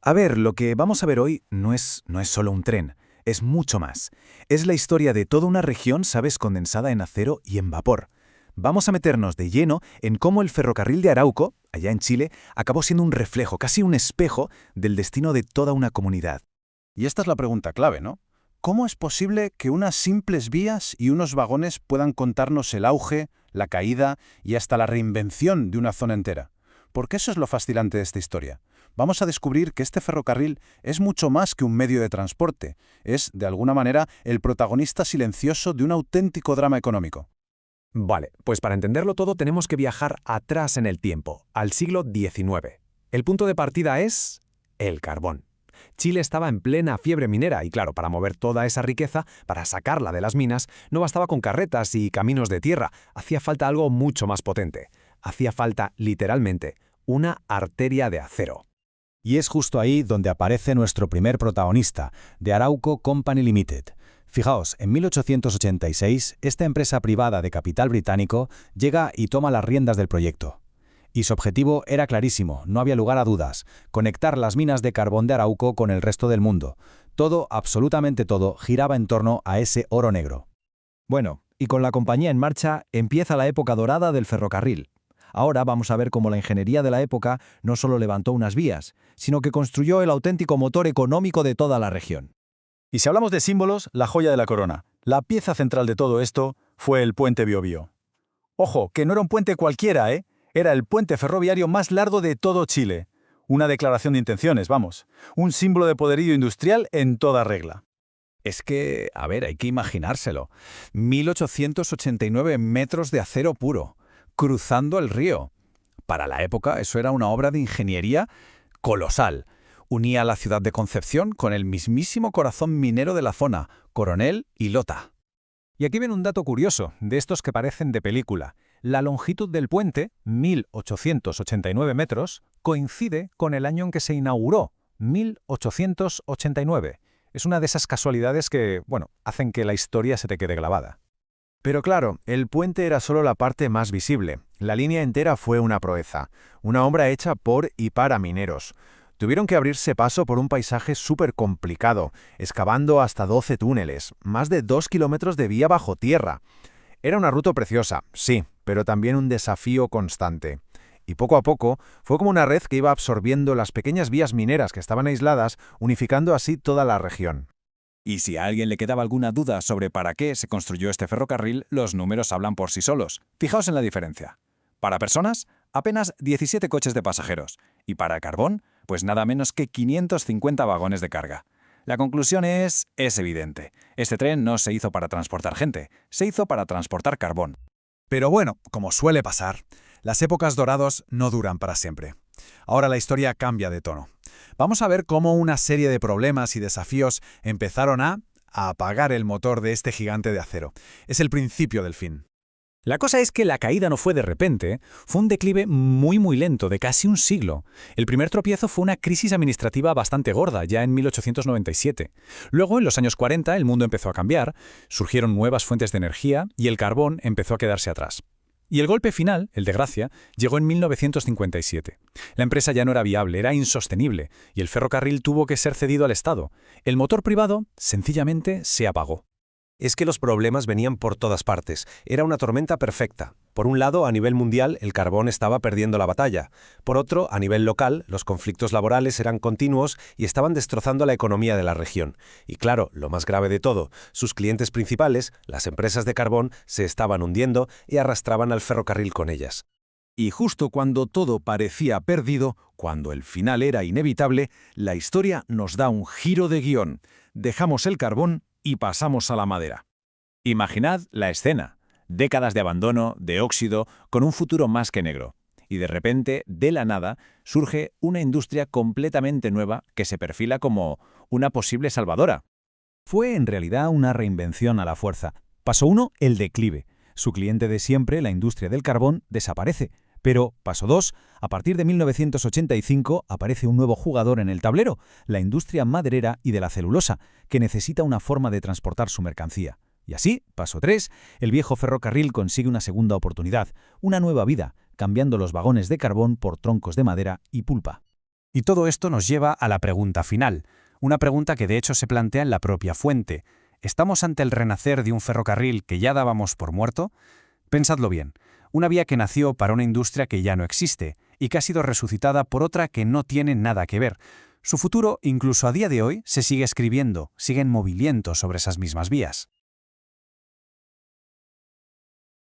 A ver, lo que vamos a ver hoy no es solo un tren, es mucho más. Es la historia de toda una región, ¿sabes?, condensada en acero y en vapor. Vamos a meternos de lleno en cómo el ferrocarril de Arauco, allá en Chile, acabó siendo un reflejo, casi un espejo, del destino de toda una comunidad. Y esta es la pregunta clave, ¿no? ¿Cómo es posible que unas simples vías y unos vagones puedan contarnos el auge, la caída y hasta la reinvención de una zona entera? Porque eso es lo fascinante de esta historia. Vamos a descubrir que este ferrocarril es mucho más que un medio de transporte. Es, de alguna manera, el protagonista silencioso de un auténtico drama económico. Vale, pues para entenderlo todo tenemos que viajar atrás en el tiempo, al siglo XIX. El punto de partida es el carbón. Chile estaba en plena fiebre minera y claro, para mover toda esa riqueza, para sacarla de las minas, no bastaba con carretas y caminos de tierra, hacía falta algo mucho más potente. Hacía falta, literalmente, una arteria de acero. Y es justo ahí donde aparece nuestro primer protagonista, de Arauco Company Limited. Fijaos, en 1886, esta empresa privada de capital británico llega y toma las riendas del proyecto. Y su objetivo era clarísimo, no había lugar a dudas: conectar las minas de carbón de Arauco con el resto del mundo. Todo, absolutamente todo, giraba en torno a ese oro negro. Bueno, y con la compañía en marcha, empieza la época dorada del ferrocarril. Ahora vamos a ver cómo la ingeniería de la época no solo levantó unas vías, sino que construyó el auténtico motor económico de toda la región. Y si hablamos de símbolos, la joya de la corona, la pieza central de todo esto, fue el puente Biobío. Ojo, que no era un puente cualquiera, ¿eh? Era el puente ferroviario más largo de todo Chile. Una declaración de intenciones, vamos. Un símbolo de poderío industrial en toda regla. Es que, a ver, hay que imaginárselo. 1889 metros de acero puro, cruzando el río. Para la época, eso era una obra de ingeniería colosal. Unía la ciudad de Concepción con el mismísimo corazón minero de la zona, Coronel y Lota. Y aquí viene un dato curioso, de estos que parecen de película. La longitud del puente, 1889 metros, coincide con el año en que se inauguró, 1889. Es una de esas casualidades que, hacen que la historia se te quede grabada. Pero claro, el puente era solo la parte más visible. La línea entera fue una proeza, una obra hecha por y para mineros. Tuvieron que abrirse paso por un paisaje súper complicado, excavando hasta 12 túneles, más de 2 kilómetros de vía bajo tierra. Era una ruta preciosa, sí, pero también un desafío constante. Y poco a poco fue como una red que iba absorbiendo las pequeñas vías mineras que estaban aisladas, unificando así toda la región. Y si a alguien le quedaba alguna duda sobre para qué se construyó este ferrocarril, los números hablan por sí solos. Fijaos en la diferencia. Para personas, apenas 17 coches de pasajeros. Y para carbón, pues nada menos que 550 vagones de carga. La conclusión es evidente. Este tren no se hizo para transportar gente, se hizo para transportar carbón. Pero bueno, como suele pasar, las épocas doradas no duran para siempre. Ahora la historia cambia de tono. Vamos a ver cómo una serie de problemas y desafíos empezaron a apagar el motor de este gigante de acero. Es el principio del fin. La cosa es que la caída no fue de repente, fue un declive muy lento, de casi un siglo. El primer tropiezo fue una crisis administrativa bastante gorda, ya en 1897. Luego, en los años 40, el mundo empezó a cambiar, surgieron nuevas fuentes de energía y el carbón empezó a quedarse atrás. Y el golpe final, el de gracia, llegó en 1957. La empresa ya no era viable, era insostenible, y el ferrocarril tuvo que ser cedido al Estado. El motor privado, sencillamente, se apagó. Es que los problemas venían por todas partes. Era una tormenta perfecta. Por un lado, a nivel mundial, el carbón estaba perdiendo la batalla. Por otro, a nivel local, los conflictos laborales eran continuos y estaban destrozando la economía de la región. Y claro, lo más grave de todo, sus clientes principales, las empresas de carbón, se estaban hundiendo y arrastraban al ferrocarril con ellas. Y justo cuando todo parecía perdido, cuando el final era inevitable, la historia nos da un giro de guión. Dejamos el carbón y pasamos a la madera. Imaginad la escena. Décadas de abandono, de óxido, con un futuro más que negro. Y de repente, de la nada, surge una industria completamente nueva que se perfila como una posible salvadora. Fue en realidad una reinvención a la fuerza. Paso 1, el declive. Su cliente de siempre, la industria del carbón, desaparece. Pero, paso 2, a partir de 1985 aparece un nuevo jugador en el tablero, la industria maderera y de la celulosa, que necesita una forma de transportar su mercancía. Y así, paso 3, el viejo ferrocarril consigue una segunda oportunidad, una nueva vida, cambiando los vagones de carbón por troncos de madera y pulpa. Y todo esto nos lleva a la pregunta final, una pregunta que de hecho se plantea en la propia fuente. ¿Estamos ante el renacer de un ferrocarril que ya dábamos por muerto? Pensadlo bien, una vía que nació para una industria que ya no existe y que ha sido resucitada por otra que no tiene nada que ver. Su futuro, incluso a día de hoy, se sigue escribiendo, sigue en movimiento sobre esas mismas vías.